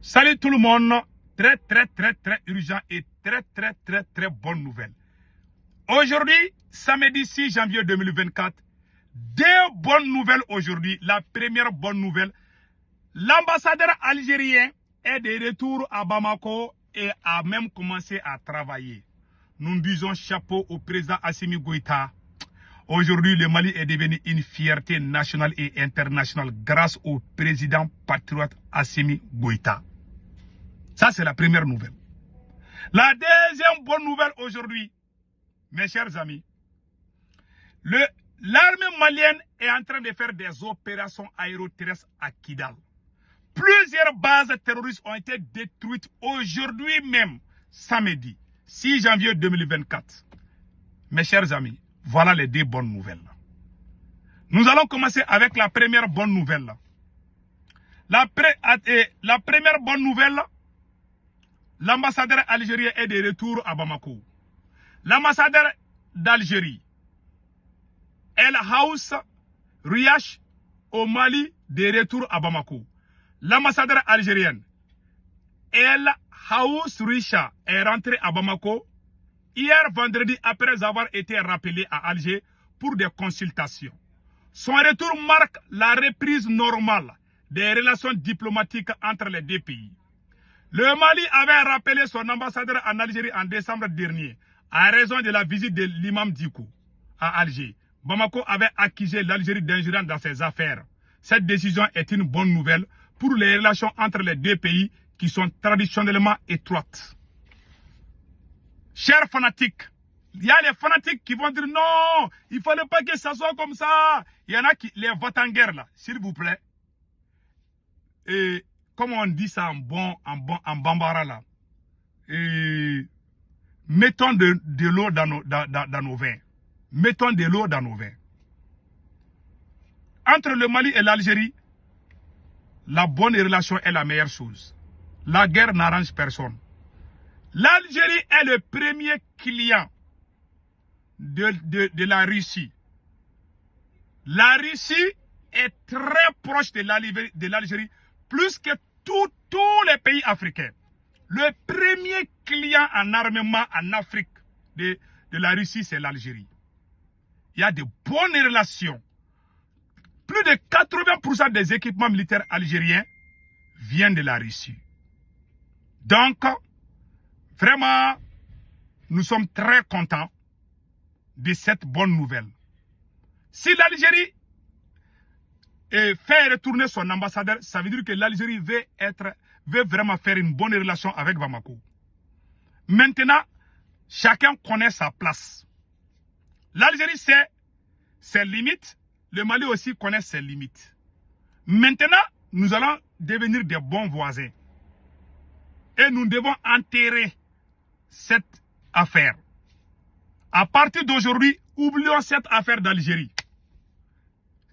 Salut tout le monde, très urgent et très bonne nouvelle. Aujourd'hui, samedi 6 janvier 2024, deux bonnes nouvelles aujourd'hui. La première bonne nouvelle, l'ambassadeur algérien est de retour à Bamako et a même commencé à travailler. Nous disons chapeau au président Assimi Goïta. Aujourd'hui, le Mali est devenu une fierté nationale et internationale grâce au président patriote Assimi Goïta. Ça, c'est la première nouvelle. La deuxième bonne nouvelle aujourd'hui, mes chers amis, l'armée malienne est en train de faire des opérations aéroterrestres à Kidal. Plusieurs bases terroristes ont été détruites aujourd'hui même, samedi, 6 janvier 2024. Mes chers amis, voilà les deux bonnes nouvelles. Nous allons commencer avec la première bonne nouvelle. La première bonne nouvelle, l'ambassadeur algérien est de retour à Bamako. L'ambassadeur d'Algérie, El Haous Riach au Mali, de retour à Bamako. L'ambassadeur algérienne, El Haous Richa, est rentré à Bamako hier vendredi après avoir été rappelé à Alger pour des consultations. Son retour marque la reprise normale des relations diplomatiques entre les deux pays. Le Mali avait rappelé son ambassadeur en Algérie en décembre dernier à raison de la visite de l'imam Dicko à Alger. Bamako avait accusé l'Algérie d'ingérence dans ses affaires. Cette décision est une bonne nouvelle pour les relations entre les deux pays qui sont traditionnellement étroites. Chers fanatiques, il y a les fanatiques qui vont dire non, il ne fallait pas que ça soit comme ça. Il y en a qui, les votent-en-guerre là, s'il vous plaît. Et comme on dit ça en bambara là, mettons de l'eau dans nos vins. Mettons de l'eau dans nos vins. Entre le Mali et l'Algérie, la bonne relation est la meilleure chose. La guerre n'arrange personne. L'Algérie est le premier client de la Russie. La Russie est très proche de l'Algérie, plus que tous les pays africains. Le premier client en armement en Afrique de la Russie, c'est l'Algérie. Il y a de bonnes relations. Plus de 80% des équipements militaires algériens viennent de la Russie. Donc, vraiment, nous sommes très contents de cette bonne nouvelle. Si l'Algérie fait retourner son ambassadeur, ça veut dire que l'Algérie veut vraiment faire une bonne relation avec Bamako. Maintenant, chacun connaît sa place. L'Algérie sait ses limites, le Mali aussi connaît ses limites. Maintenant, nous allons devenir des bons voisins. Et nous devons enterrer cette affaire. À partir d'aujourd'hui, oublions cette affaire d'Algérie.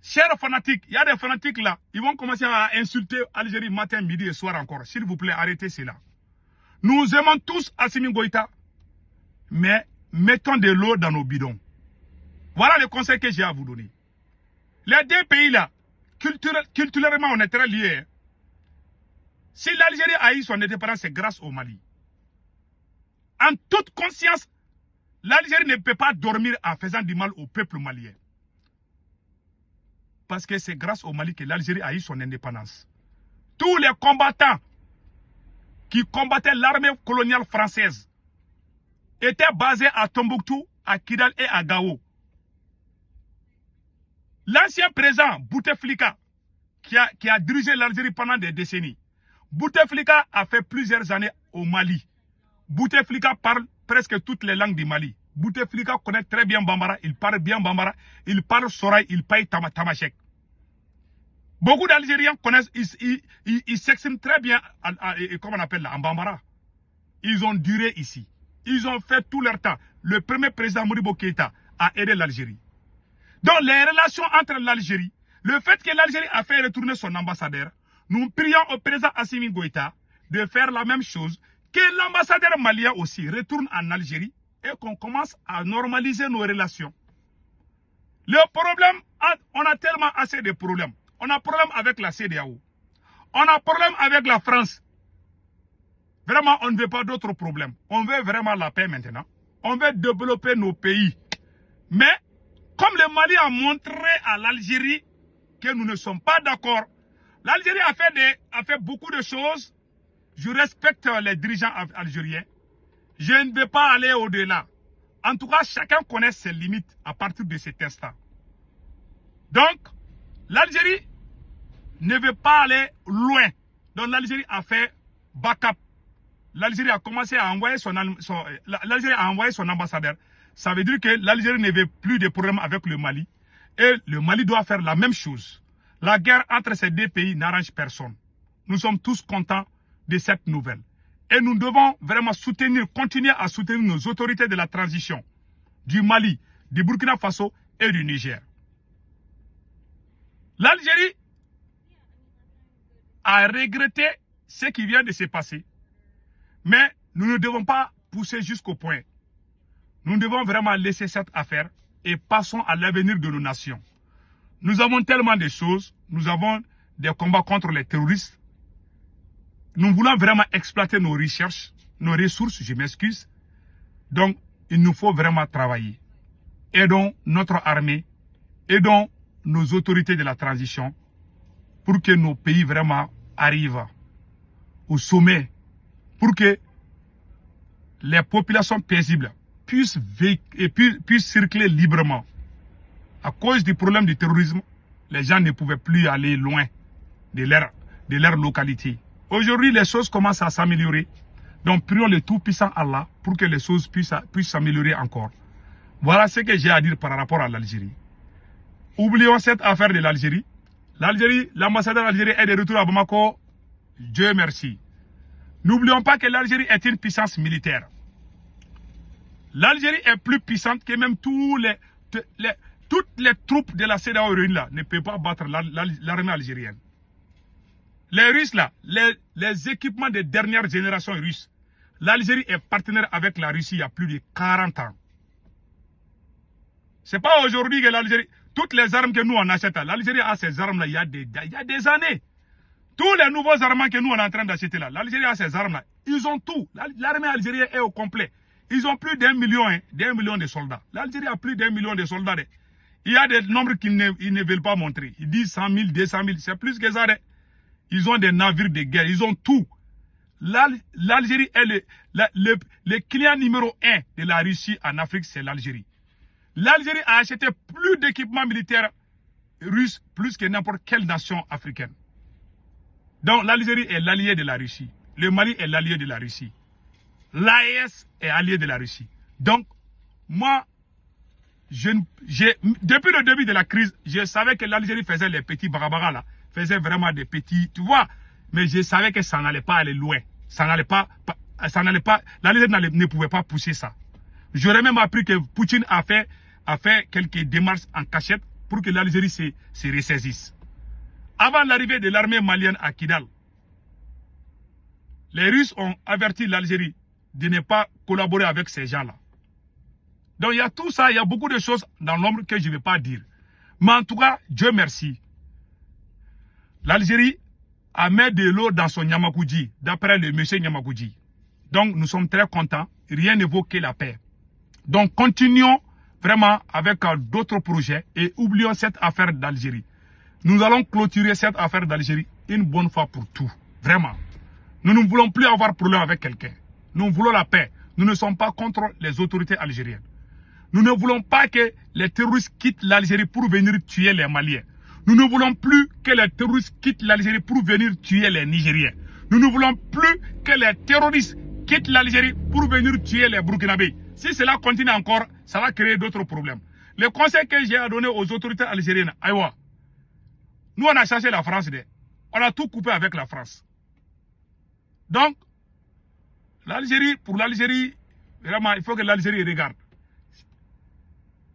Chers fanatiques, il y a des fanatiques là, ils vont commencer à insulter l'Algérie matin, midi et soir encore. S'il vous plaît, arrêtez cela. Nous aimons tous Assimi Goïta, mais mettons de l'eau dans nos bidons. Voilà le conseil que j'ai à vous donner. Les deux pays là, culturellement, on est très liés. Si l'Algérie a eu son indépendance, c'est grâce au Mali. En toute conscience, l'Algérie ne peut pas dormir en faisant du mal au peuple malien. Parce que c'est grâce au Mali que l'Algérie a eu son indépendance. Tous les combattants qui combattaient l'armée coloniale française étaient basés à Tombouctou, à Kidal et à Gao. L'ancien président Bouteflika, qui a dirigé l'Algérie pendant des décennies, Bouteflika a fait plusieurs années au Mali. Bouteflika parle presque toutes les langues du Mali. Bouteflika connaît très bien Bambara, il parle bien Bambara, il parle Soraï, il parle Tamashek. Beaucoup d'Algériens connaissent, ils s'expriment très bien, comment on appelle là, en Bambara. Ils ont duré ici. Ils ont fait tout leur temps. Le premier président Modibo Keïta a aidé l'Algérie. Donc les relations entre l'Algérie, le fait que l'Algérie a fait retourner son ambassadeur, nous prions au président Assimi Goïta de faire la même chose, que l'ambassadeur malien aussi retourne en Algérie et qu'on commence à normaliser nos relations. Le problème, on a tellement assez de problèmes. On a problème avec la CEDEAO. On a problème avec la France. Vraiment, on ne veut pas d'autres problèmes. On veut vraiment la paix maintenant. On veut développer nos pays. Mais, comme le Mali a montré à l'Algérie que nous ne sommes pas d'accord, l'Algérie a fait beaucoup de choses. Je respecte les dirigeants algériens. Je ne vais pas aller au-delà. En tout cas, chacun connaît ses limites à partir de cet instant. Donc, l'Algérie ne veut pas aller loin. Donc, l'Algérie a fait backup. L'Algérie a commencé à envoyer son ambassadeur. Ça veut dire que l'Algérie ne veut plus de problèmes avec le Mali. Et le Mali doit faire la même chose. La guerre entre ces deux pays n'arrange personne. Nous sommes tous contents de cette nouvelle. Et nous devons vraiment continuer à soutenir nos autorités de la transition du Mali, du Burkina Faso et du Niger. L'Algérie a regretté ce qui vient de se passer. Mais nous ne devons pas pousser jusqu'au point. Nous devons vraiment laisser cette affaire et passons à l'avenir de nos nations. Nous avons tellement de choses. Nous avons des combats contre les terroristes. Nous voulons vraiment exploiter nos recherches, nos ressources, je m'excuse. Donc, il nous faut vraiment travailler. Aidons notre armée, aidons nos autorités de la transition pour que nos pays vraiment arrivent au sommet, pour que les populations paisibles puissent circuler librement. À cause du problème du terrorisme, les gens ne pouvaient plus aller loin de leur localité. Aujourd'hui, les choses commencent à s'améliorer. Donc, prions le Tout-Puissant Allah pour que les choses puissent s'améliorer encore. Voilà ce que j'ai à dire par rapport à l'Algérie. Oublions cette affaire de l'Algérie. L'ambassadeur algérien est de retour à Bamako. Dieu merci. N'oublions pas que l'Algérie est une puissance militaire. L'Algérie est plus puissante que même toutes les troupes de la CEDEAO là ne peuvent pas battre l'armée algérienne. Les Russes là, les équipements de dernière génération russes, l'Algérie est partenaire avec la Russie il y a plus de 40 ans. C'est pas aujourd'hui que l'Algérie, toutes les armes que nous on achète, l'Algérie a ces armes là il y a des années. Tous les nouveaux armements que nous on est en train d'acheter là, l'Algérie a ces armes là. Ils ont tout. L'armée algérienne est au complet. Ils ont plus d'1 million de soldats. L'Algérie a plus d'1 million de soldats. Il y a des nombres qu'ils ne veulent pas montrer. Ils disent 100 000, 200 000. C'est plus que ça. Ils ont des navires de guerre. Ils ont tout. L'Algérie est le client numéro 1 de la Russie en Afrique, c'est l'Algérie. L'Algérie a acheté plus d'équipements militaires russes plus que n'importe quelle nation africaine. Donc l'Algérie est l'allié de la Russie. Le Mali est l'allié de la Russie. L'AES est allié de la Russie. Donc, moi, depuis le début de la crise, je savais que l'Algérie faisait les petits barabara là. Faisait vraiment des petits, tu vois. Mais je savais que ça n'allait pas aller loin. L'Algérie ne pouvait pas pousser ça. J'aurais même appris que Poutine a fait quelques démarches en cachette pour que l'Algérie se ressaisisse. Avant l'arrivée de l'armée malienne à Kidal, les Russes ont averti l'Algérie de ne pas collaborer avec ces gens-là. Donc il y a tout ça, il y a beaucoup de choses dans l'ombre que je ne vais pas dire. Mais en tout cas, Dieu merci. L'Algérie a mis de l'eau dans son Niamakoudji, d'après le monsieur Niamakoudji. Donc nous sommes très contents, rien ne vaut que la paix. Donc continuons vraiment avec d'autres projets et oublions cette affaire d'Algérie. Nous allons clôturer cette affaire d'Algérie une bonne fois pour tout. Vraiment. Nous ne voulons plus avoir problème avec quelqu'un. Nous voulons la paix. Nous ne sommes pas contre les autorités algériennes. Nous ne voulons pas que les terroristes quittent l'Algérie pour venir tuer les Maliens. Nous ne voulons plus que les terroristes quittent l'Algérie pour venir tuer les Nigériens. Nous ne voulons plus que les terroristes quittent l'Algérie pour venir tuer les Burkinabés. Si cela continue encore, ça va créer d'autres problèmes. Le conseil que j'ai à donner aux autorités algériennes, aïwa, nous on a cherché la France, on a tout coupé avec la France. Donc, l'Algérie, pour l'Algérie, vraiment, il faut que l'Algérie regarde.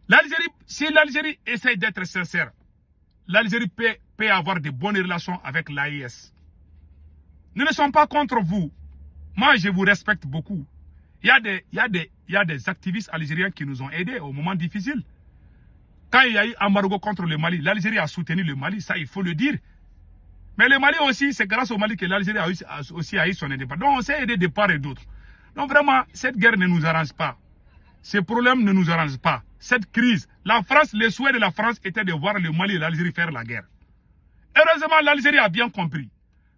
L'Algérie, si l'Algérie essaie d'être sincère, l'Algérie peut avoir de bonnes relations avec l'AES. Nous ne sommes pas contre vous. Moi, je vous respecte beaucoup. Il y a des activistes algériens qui nous ont aidés au moment difficile. Quand il y a eu embargo contre le Mali, l'Algérie a soutenu le Mali, ça il faut le dire. Mais le Mali aussi, c'est grâce au Mali que l'Algérie a aussi eu son indépendance. Donc on s'est aidé de part et d'autre. Donc vraiment, cette guerre ne nous arrange pas. Ces problèmes ne nous arrangent pas. Cette crise, la France, le souhait de la France était de voir le Mali et l'Algérie faire la guerre. Heureusement, l'Algérie a bien compris.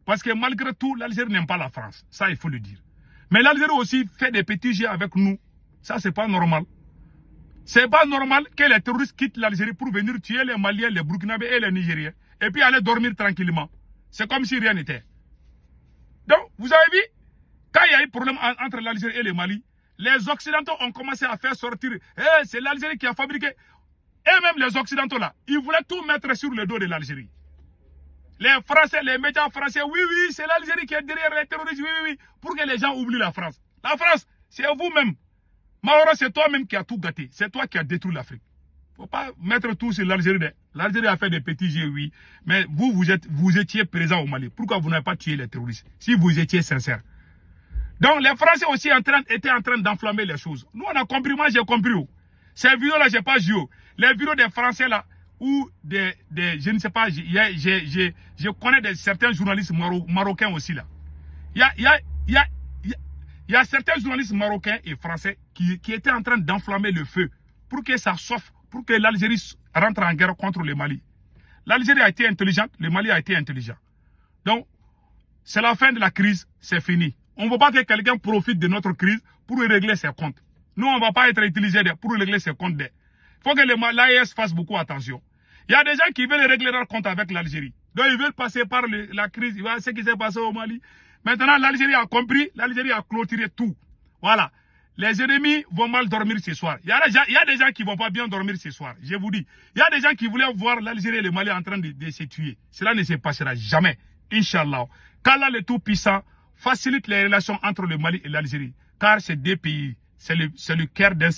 Parce que malgré tout, l'Algérie n'aime pas la France. Ça, il faut le dire. Mais l'Algérie aussi fait des petits jeux avec nous. Ça, c'est pas normal. C'est pas normal que les terroristes quittent l'Algérie pour venir tuer les Maliens, les Burkinabés et les Nigériens. Et puis aller dormir tranquillement. C'est comme si rien n'était. Donc, vous avez vu, quand il y a eu problème entre l'Algérie et le Mali, les Occidentaux ont commencé à faire sortir. C'est l'Algérie qui a fabriqué. Et même les Occidentaux là, ils voulaient tout mettre sur le dos de l'Algérie. Les Français, les médias français, oui, c'est l'Algérie qui est derrière les terroristes, oui, pour que les gens oublient la France. La France, c'est vous-même. Mauro, c'est toi-même qui as tout gâté. C'est toi qui as détruit l'Afrique. Il ne faut pas mettre tout sur l'Algérie. L'Algérie a fait des petits jeux, oui. Mais vous étiez présent au Mali. Pourquoi vous n'avez pas tué les terroristes? Si vous étiez sincère. Donc, les Français aussi étaient en train d'enflammer les choses. Nous, on a compris. Moi, j'ai compris. Ces vidéos-là, je n'ai pas joué. Les vidéos des Français, là, ou je ne sais pas, je connais certains journalistes marocains aussi, là. Il y a certains journalistes marocains et français qui étaient en train d'enflammer le feu pour que ça chauffe, pour que l'Algérie rentre en guerre contre le Mali. L'Algérie a été intelligente, le Mali a été intelligent. Donc, c'est la fin de la crise, c'est fini. On ne veut pas que quelqu'un profite de notre crise pour régler ses comptes. Nous, on ne va pas être utilisés pour régler ses comptes. Il faut que l'AES fasse beaucoup attention. Il y a des gens qui veulent régler leur compte avec l'Algérie. Donc, ils veulent passer par la crise, ce qui s'est passé au Mali. Maintenant, l'Algérie a compris, l'Algérie a clôturé tout. Voilà. Les ennemis vont mal dormir ce soir. Il y a des gens qui ne vont pas bien dormir ce soir. Je vous dis. Il y a des gens qui voulaient voir l'Algérie et le Mali en train de se tuer. Cela ne se passera jamais. Inch'Allah. Qu'Allah le Tout-Puissant facilite les relations entre le Mali et l'Algérie. Car ces deux pays, c'est le cœur d'un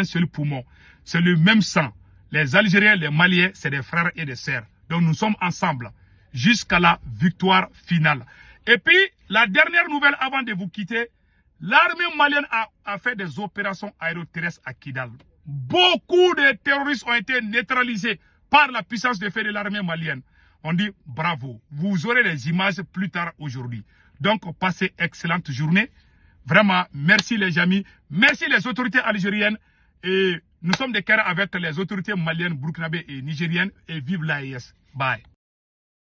seul poumon. C'est le même sang. Les Algériens, les Maliens, c'est des frères et des sœurs. Donc nous sommes ensemble jusqu'à la victoire finale. Et puis, la dernière nouvelle avant de vous quitter, l'armée malienne a fait des opérations aéroterrestres à Kidal. Beaucoup de terroristes ont été neutralisés par la puissance de feu de l'armée malienne. On dit bravo. Vous aurez les images plus tard aujourd'hui. Donc, passez excellente journée. Vraiment, merci les amis. Merci les autorités algériennes. Et nous sommes de cœur avec les autorités maliennes, burkinabées et nigériennes. Et vive l'AES. Bye.